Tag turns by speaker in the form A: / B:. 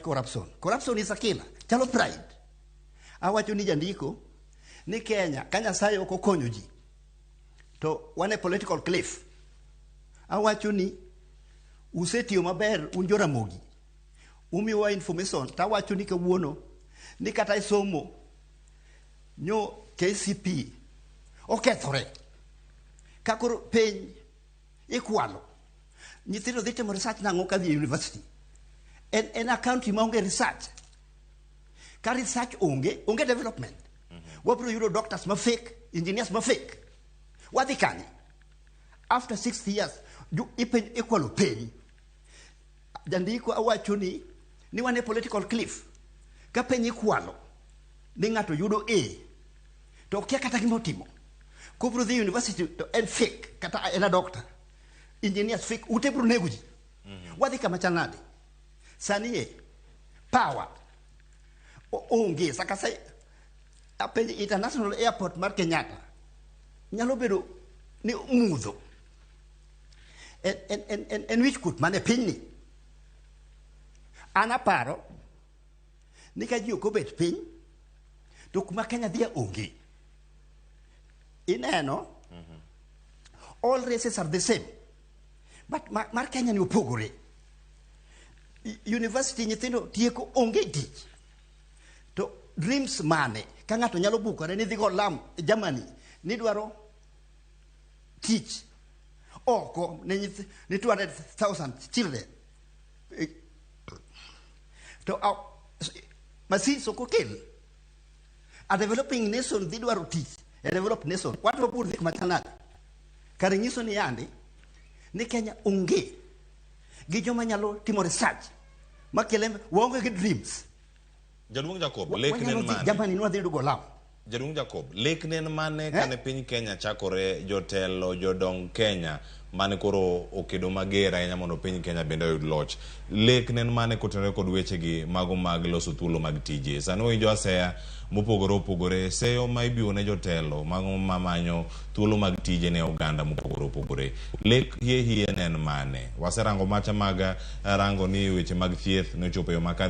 A: corruption. Corruption is a killer. Chalo pride. Awacho ni jandiko ni Kenya Nyasaye ok okonyo ji. To wane political cliff. Awacho ni usetiyo maber un jo Ramogi. Umiwa information tawacho ni kawuono ni kata isomo nyo KCP okethore. Kakoro penj ikwalo. Nyithindo dhi timo research nango ka dhi university. En account maonge research. Ka research onge development. Wabro yudo doctors ma fake, engineers ma fake. Wadhi kani. After 60 years, ipenj ikwalo penj. Jandiko awacho ni wane political cliff. Ka penj ikwalo ni ng'ato yudo A. To kia kata gimotimo. Kubro dhi university to en fake kata en a doctor. Engineers fake ute bro nego ji. Wadhi kama chanade. Sani power onge saka sai apenj international airport mar Kenyatta nyalo bedo ni mudho en wich kut mane pinyni anaparo ni ka ji okobet piny to kuma Kenya dhia onge ineno all races are the same but mar Kenya ni opogore. University nyithindo tieko onge tich. To dreams mane ka ng'ato nyalo bukore ni dhi go lam Germany ni dwaro tich oko ni 200,000 children. To masis oko kel. A developing nation dhi dwaro tich. A developed nation. Watu wapur dhik machanade. Kare nyiso ni yandi ni Kenya onge gi joma nyalo timo research makele waonge gi dreams.
B: Jaduong' Jacob, leknen mane?
A: Jamani nwa dhi dugo law.
B: Jaduong' Jacob, leknen mane kane piny Kenya chakore jotelo jodong Kenya mane koro okedo mager ahinya mondo piny Kenya bende oyud loch. Leknen mane kotenore kod wechegi mago mag loso thuolo mag tije. Sani winjo asea mopogore opogore seyo ma ibiwo ne jotelo mago mamanyo thuolo mag tije ne oganda mopogore opogore. Lek hie nen mane? Waserango macha mag rango ni weche mag thieth nochopo yo makare